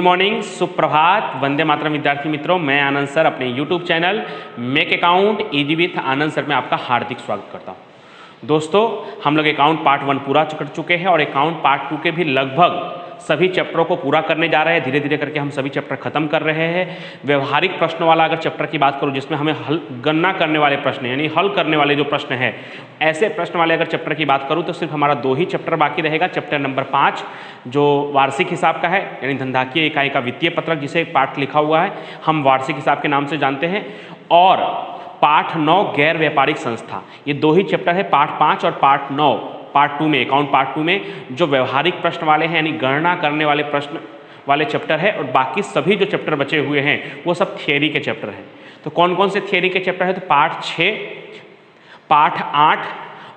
Morning, सुप्रभात, वंदे मातरम विद्यार्थी मित्रों। मैं आनंद सर अपने YouTube channel make account easy with Anand sir में आपका हार्दिक स्वागत करता हूं। दोस्तों, हम लोग अकाउंट पार्ट 1 पूरा कर चुके हैं और अकाउंट पार्ट 2 के भी लगभग सभी चैप्टरों को पूरा करने जा रहे हैं। धीरे धीरे करके हम सभी चैप्टर खत्म कर रहे हैं। व्यवहारिक प्रश्न वाला अगर चैप्टर की बात करूं, जिसमें हमें गणना करने वाले प्रश्न यानी हल करने वाले जो प्रश्न हैं, ऐसे प्रश्न वाले अगर चैप्टर की बात करूं तो सिर्फ हमारा 2 ही चैप्टर बाकी रहेगा। चैप्टर नंबर 5 जो वार्षिक हिसाब का है, यानी धनधाकीय इकाई का वित्तीय पत्रक, जिसे एक पाठ लिखा हुआ है, हम वार्षिक हिसाब के नाम से जानते हैं। और पाठ 9 गैर व्यापारिक संस्था, ये 2 ही चैप्टर है, पाठ 5 और पाठ 9 पार्ट 2 में, अकाउंट पार्ट 2 में जो व्यवहारिक प्रश्न वाले हैं यानी गणना करने वाले प्रश्न वाले चैप्टर है। और बाकी सभी जो चैप्टर बचे हुए हैं वो सब थियरी के चैप्टर हैं। तो कौन कौन से थियरी के चैप्टर है? तो पार्ट 6, पार्ट 8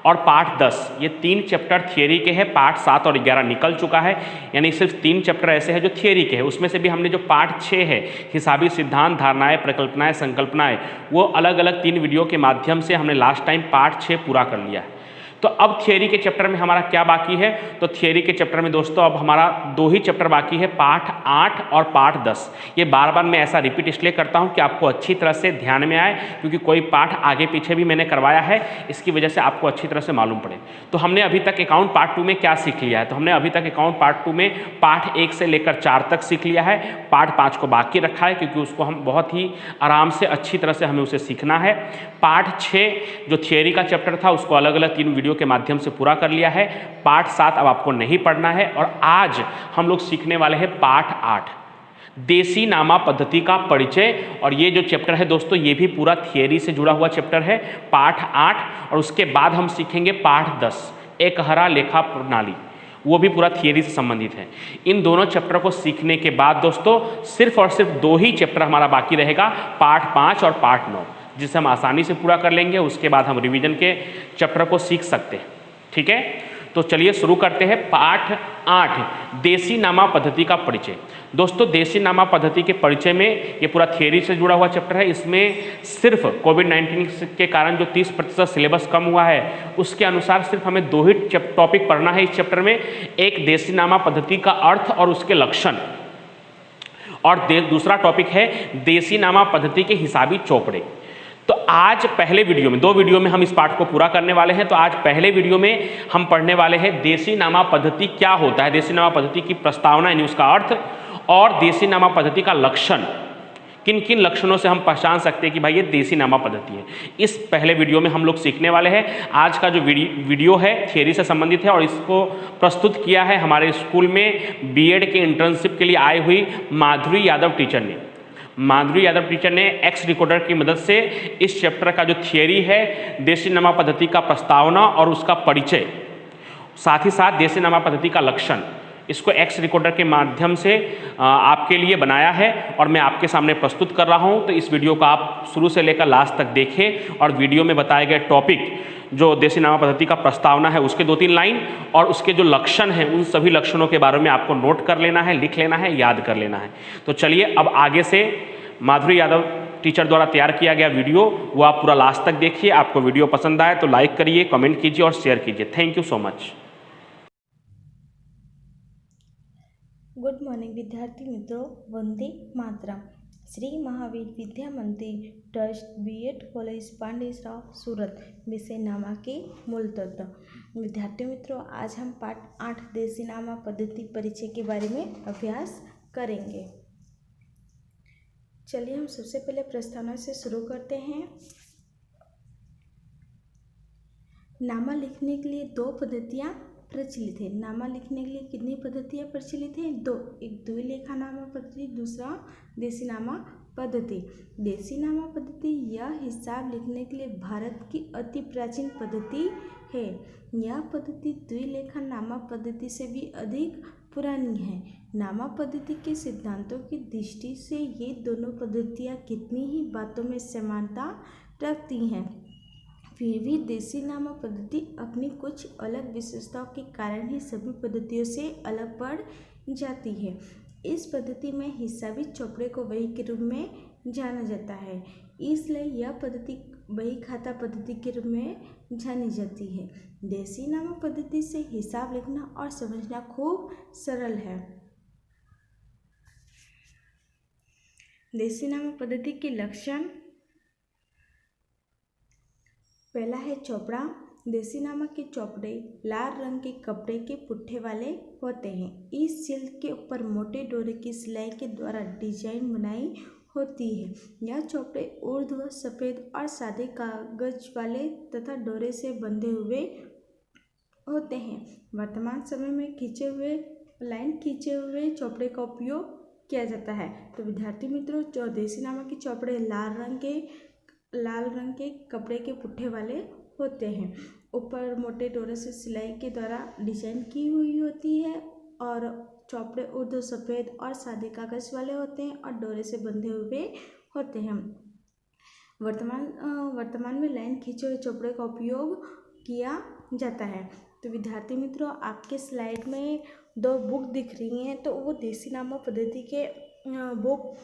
और पार्ट 10, ये 3 चैप्टर थियरी के हैं। पार्ट 7 और 11 निकल चुका है, यानी सिर्फ 3 चैप्टर ऐसे हैं जो थियरी के हैं। उसमें से भी हमने जो पार्ट 6 है, हिसाबी सिद्धांत, धारणाएं, प्रकल्पनाएं, संकल्पनाएं, वो अलग अलग 3 वीडियो के माध्यम से हमने लास्ट टाइम पार्ट 6 पूरा कर लिया है। तो अब थियरी के चैप्टर में हमारा क्या बाकी है? तो थियरी के चैप्टर में दोस्तों अब हमारा 2 ही चैप्टर बाकी है, पार्ट 8 और पार्ट 10। ये बार बार मैं ऐसा रिपीट इसलिए करता हूँ कि आपको अच्छी तरह से ध्यान में आए, क्योंकि कोई पाठ आगे पीछे भी मैंने करवाया है, इसकी वजह से आपको अच्छी तरह से मालूम पड़े। तो हमने अभी तक अकाउंट पार्ट 2 में क्या सीख लिया है? तो हमने अभी तक अकाउंट पार्ट 2 में पाठ 1 से लेकर 4 तक सीख लिया है। पार्ट 5 को बाकी रखा है, क्योंकि उसको हम बहुत ही आराम से अच्छी तरह से हमें उसे सीखना है। पार्ट 6 जो थियरी का चैप्टर था, उसको अलग अलग 3 वीडियो के माध्यम से पूरा कर लिया है। पार्ट 7 अब आपको नहीं पढ़ना है। और आज हम लोग सीखने वाले हैं पार्ट 8, देसी नामा पद्धति का परिचय। और ये जो चैप्टर है दोस्तों, ये भी पूरा थियरी से जुड़ा हुआ चैप्टर है, पार्ट 8। और उसके बाद हम सीखेंगे पार्ट 10, एकहरा लेखा प्रणाली, वो भी पूरा थियरी से संबंधित है। इन दोनों चैप्टर को सीखने के बाद दोस्तों सिर्फ और सिर्फ 2 ही चैप्टर हमारा बाकी रहेगा, पार्ट 5 और पार्ट 9, जिसे हम आसानी से पूरा कर लेंगे। उसके बाद हम रिवीजन के चैप्टर को सीख सकते हैं। ठीक है, तो चलिए शुरू करते हैं। पाठ 8, देसी नामा पद्धति का परिचय। दोस्तों, देसी नामा पद्धति के परिचय में ये पूरा थियरी से जुड़ा हुआ चैप्टर है। इसमें सिर्फ कोविड-19 के कारण जो 30% सिलेबस कम हुआ है, उसके अनुसार सिर्फ हमें 2 ही टॉपिक पढ़ना है इस चैप्टर में। एक देसी नामा पद्धति का अर्थ और उसके लक्षण, और दूसरा टॉपिक है देसी नामा पद्धति के हिसाबी चौपड़े। तो आज पहले वीडियो में, 2 वीडियो में हम इस पाठ को पूरा करने वाले हैं। तो आज पहले वीडियो में हम पढ़ने वाले हैं देसी नामा पद्धति क्या होता है, देसी नामा पद्धति की प्रस्तावना यानी उसका अर्थ, और देसी नामा पद्धति का लक्षण, किन किन लक्षणों से हम पहचान सकते हैं कि भाई ये देसी नामा पद्धति है। इस पहले वीडियो में हम लोग सीखने वाले हैं। आज का जो वीडियो है थियरी से संबंधित है, और इसको प्रस्तुत किया है हमारे स्कूल में बीएड के इंटर्नशिप के लिए आई हुई माधुरी यादव टीचर ने। माधुरी यादव टीचर ने एक्स रिकॉर्डर की मदद से इस चैप्टर का जो थियरी है, देसी नामा पद्धति का प्रस्तावना और उसका परिचय, साथ ही साथ देसी नामा पद्धति का लक्षण, इसको एक्स रिकॉर्डर के माध्यम से आपके लिए बनाया है और मैं आपके सामने प्रस्तुत कर रहा हूं। तो इस वीडियो को आप शुरू से लेकर लास्ट तक देखें, और वीडियो में बताए गए टॉपिक जो देसी नामा पद्धति का प्रस्तावना है उसके 2-3 लाइन, और उसके जो लक्षण हैं उन सभी लक्षणों के बारे में आपको नोट कर लेना है, लिख लेना है, याद कर लेना है। तो चलिए अब आगे से माधुरी यादव टीचर द्वारा तैयार किया गया वीडियो, वो आप पूरा लास्ट तक देखिए। आपको वीडियो पसंद आए तो लाइक करिए, कमेंट कीजिए और शेयर कीजिए। Thank you so much. Good morning विद्यार्थी मित्रों, वंदे मातरम। श्री महावीर विद्या मंदिर ट्रस्ट बीएड कॉलेज पांडेसरा सूरत, विषय नामा के मूल तत्व। विद्यार्थी मित्रों, आज हम पाठ 8 देसी नामा पद्धति परिचय के बारे में अभ्यास करेंगे। चलिए हम सबसे पहले प्रस्तावना से शुरू करते हैं। नामा लिखने के लिए 2 पद्धतियाँ प्रचलित है। नामा लिखने के लिए कितनी पद्धतियाँ प्रचलित हैं? 2। एक द्विलेखा नामा पद्धति, दूसरा देसी नामा पद्धति। देसी नामा पद्धति यह हिसाब लिखने के लिए भारत की अति प्राचीन पद्धति है। यह पद्धति द्विलेखा नामा पद्धति से भी अधिक पुरानी है। नामा पद्धति के सिद्धांतों की दृष्टि से ये दोनों पद्धतियाँ कितनी ही बातों में समानता रखती हैं, फिर भी देसी नामा पद्धति अपनी कुछ अलग विशेषताओं के कारण ही सभी पद्धतियों से अलग पड़ जाती है। इस पद्धति में हिसाबी चौपड़े को बही के रूप में जाना जाता है, इसलिए यह पद्धति बही खाता पद्धति के रूप में जानी जाती है। देसी नामा पद्धति से हिसाब लिखना और समझना खूब सरल है। देसीनामा पद्धति के लक्षण। पहला है चौपड़ा। देसीनामा के चौपड़े लाल रंग के कपड़े के पुट्ठे वाले होते हैं। इस सिल्क के ऊपर मोटे डोरे की सिलाई के द्वारा डिजाइन बनाई होती है। यह चौपड़े ऊर्ध्व सफ़ेद और सादे कागज वाले तथा डोरे से बंधे हुए होते हैं। वर्तमान समय में लाइन खींचे हुए चौपड़े का उपयोग किया जाता है। तो विद्यार्थी मित्रों, जो देसीनामा के चौपड़े लाल रंग के कपड़े के पुट्ठे वाले होते हैं। ऊपर मोटे डोरे से सिलाई के द्वारा डिजाइन की हुई होती है और चौपड़े ऊर्ध्व सफ़ेद और सादे कागज वाले होते हैं और डोरे से बंधे हुए होते हैं। वर्तमान में लाइन खींचे हुए चौपड़े का उपयोग किया जाता है। तो विद्यार्थी मित्रों, आपके स्लाइड में 2 बुक दिख रही हैं, तो वो देसीनामा पद्धति के बुक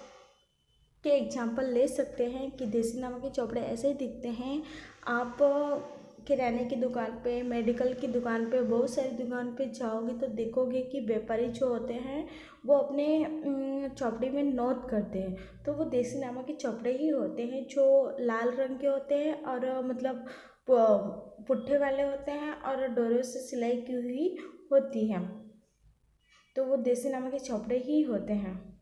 के एग्जाम्पल ले सकते हैं कि देसीनामा के चौपड़े ऐसे ही दिखते हैं। आप किराने की दुकान पे, मेडिकल की दुकान पे, बहुत सारी दुकान पे जाओगे तो देखोगे कि व्यापारी जो होते हैं वो अपने चौपड़े में नोट करते हैं, तो वो देसीनामा के चौपड़े ही होते हैं जो लाल रंग के होते हैं और मतलब पुट्ठे वाले होते हैं और डोरों से सिलाई की हुई होती है। तो वो देसीनामा के चौपड़े ही होते हैं।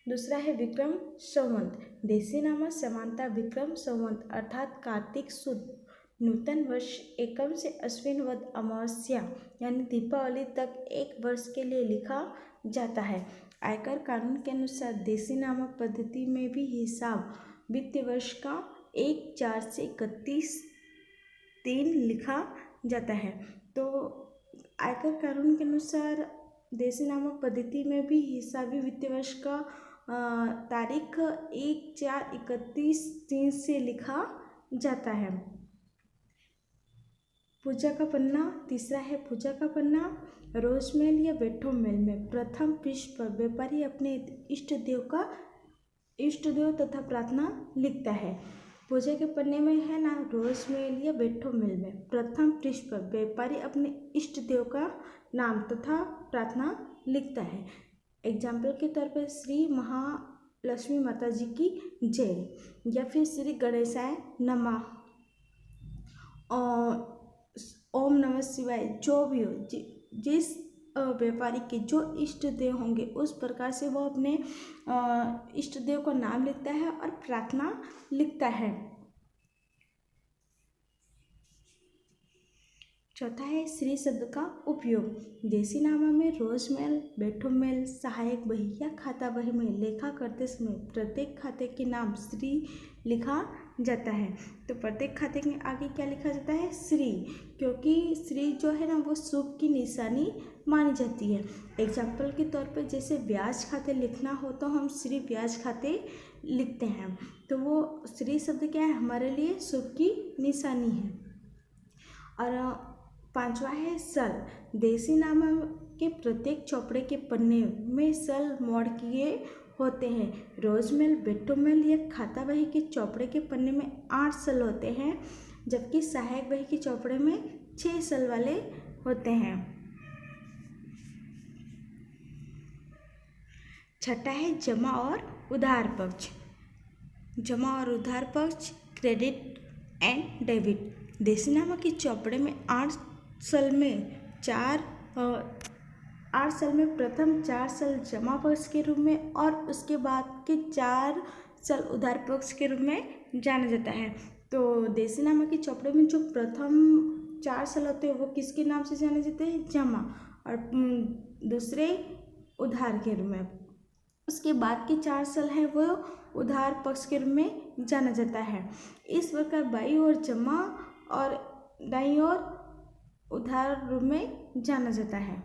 दूसरा है विक्रम संवत। देसीनामा समानता विक्रम संवत अर्थात कार्तिक शुद्ध नूतन वर्ष एकम से अश्विन वद अमावस्या यानी दीपावली तक एक वर्ष के लिए लिखा जाता है। आयकर कानून के अनुसार देसीनामा पद्धति में भी हिसाब वित्तीय वर्ष का 1/4 से 31/3 लिखा जाता है। तो आयकर कानून के अनुसार देसीनामा पद्धति में भी हिसाबी वित्तीय वर्ष का तारीख 1/4/31/3 से लिखा जाता है। पूजा का पन्ना। तीसरा है पूजा का पन्ना। रोजमेल या बैठोमेल में प्रथम पृष्ठ पर व्यापारी अपने इष्ट देव तथा प्रार्थना लिखता है। पूजा के पन्ने में है ना, रोजमेल या बैठोमेल में प्रथम पृष्ठ पर व्यापारी अपने इष्ट देव का नाम तथा प्रार्थना लिखता है। एग्जाम्पल के तौर पर श्री महालक्ष्मी माता जी की जय या फिर श्री गणेशाय नमः, ओम नमः शिवाय, जो भी हो, जिस व्यापारी के जो इष्ट देव होंगे उस प्रकार से वो अपने इष्ट देव का नाम लिखता है और प्रार्थना लिखता है। चौथा है श्री शब्द का उपयोग। देसीनामा में रोजमेल, बैठोमेल, सहायक बही या खाता बही में लेखा करते समय प्रत्येक खाते के नाम श्री लिखा जाता है। तो प्रत्येक खाते के आगे क्या लिखा जाता है? श्री, क्योंकि श्री जो है ना वो शुभ की निशानी मानी जाती है। एग्जाम्पल के तौर पर जैसे ब्याज खाते लिखना हो तो हम श्री ब्याज खाते लिखते हैं। तो वो श्री शब्द क्या है? हमारे लिए शुभ की निशानी है। और पांचवा है सल। देसीनामा के प्रत्येक चौपड़े के पन्ने में सल मोड़ किए होते हैं। रोजमेल, बैठोमेल या खाता बही के चौपड़े के पन्ने में 8 सल होते हैं, जबकि सहायक बही के चौपड़े में 6 सल वाले होते हैं। छठा है जमा और उधार पक्ष। जमा और उधार पक्ष, क्रेडिट एंड डेबिट। देसीनामा के चौपड़े में 8 सल में प्रथम 4 सल जमा पक्ष के रूप में और उसके बाद के 4 सल उधार पक्ष के रूप में जाना जाता है। तो देसीनामा के चौपड़े में जो प्रथम 4 सल होते हैं वो किसके नाम से जाने जाते हैं? जमा, और दूसरे उधार के रूप में। उसके बाद के 4 सल हैं वो उधार पक्ष के रूप में जाना जाता है। इस प्रकार बाईं ओर जमा और दाईं ओर उधार रूप में जाना जाता है।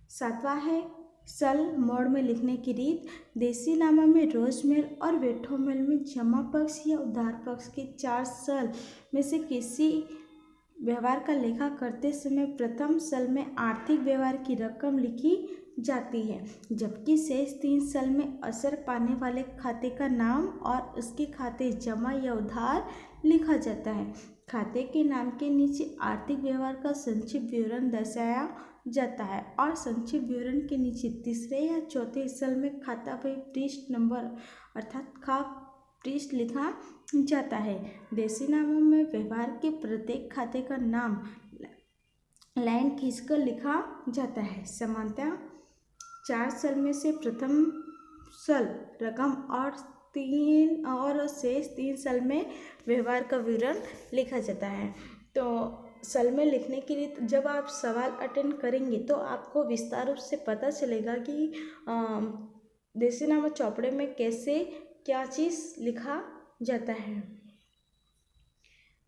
सातवां है सल मोड़ में लिखने की रीत। देसीनामा में रोजमेल और बैठोमेल में जमा पक्ष या उधार पक्ष के 4 सल में से किसी व्यवहार का लेखा करते समय प्रथम सल में आर्थिक व्यवहार की रकम लिखी जाती है, जबकि शेष 3 सल में असर पाने वाले खाते का नाम और उसके खाते जमा या उधार लिखा जाता है। खाते के नाम के नीचे आर्थिक व्यवहार का संक्षिप्त विवरण दर्शाया जाता है और संक्षिप्त विवरण के नीचे तीसरे या चौथे सेल में खाता बही पृष्ठ नंबर अर्थात खा पृष्ठ लिखा जाता है। देसी नामों में व्यवहार के प्रत्येक खाते का नाम लाइन खींचकर लिखा जाता है। सामान्यतः 4 सेल में से प्रथम सेल रकम और शेष 3 सेल में व्यवहार का विवरण लिखा जाता है। तो सेल में लिखने के लिए जब आप सवाल अटेंड करेंगे तो आपको विस्तार रूप से पता चलेगा कि देसी नामा चौपड़े में कैसे क्या चीज़ लिखा जाता है।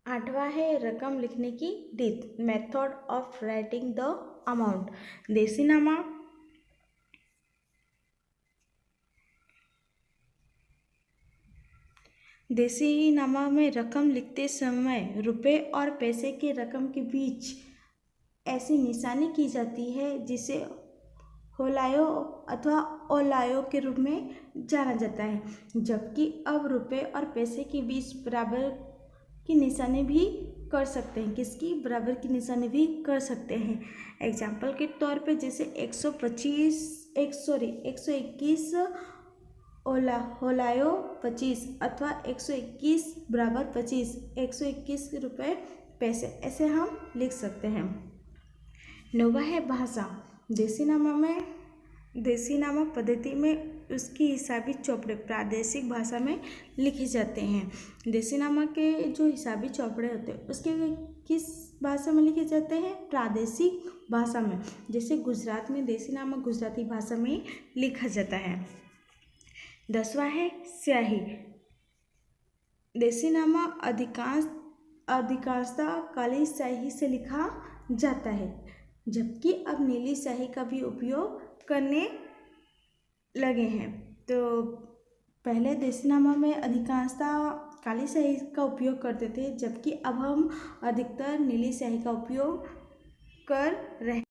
8वां है रकम लिखने की रीत, method of writing the amount. देसी नामा में रकम लिखते समय रुपए और पैसे के रकम के बीच ऐसी निशानी की जाती है जिसे होलायो अथवा ओलायो के रूप में जाना जाता है, जबकि अब रुपए और पैसे के बीच बराबर की निशानी भी कर सकते हैं। किसकी बराबर की निशानी भी कर सकते हैं। एग्जाम्पल के तौर पे जैसे 121 होलायो 25 अथवा 121 बराबर 25, 121 रुपये पैसे, ऐसे हम लिख सकते हैं। 9वां है भाषा। देसी नामा पद्धति में उसकी हिसाबी चौपड़े प्रादेशिक भाषा में लिखे जाते हैं। देसी नामा के जो हिसाबी चौपड़े होते हैं उसके किस भाषा में लिखे जाते हैं? प्रादेशिक भाषा में। जैसे गुजरात में देसी नामा गुजराती भाषा में लिखा जाता है। 10वां है स्याही। देसी नामा अधिकांशतः काली स्याही से लिखा जाता है, जबकि अब नीली स्याही का भी उपयोग करने लगे हैं। तो पहले देसी नामा में अधिकांशतः काली स्याही का उपयोग करते थे, जबकि अब हम अधिकतर नीली स्याही का उपयोग कर रहे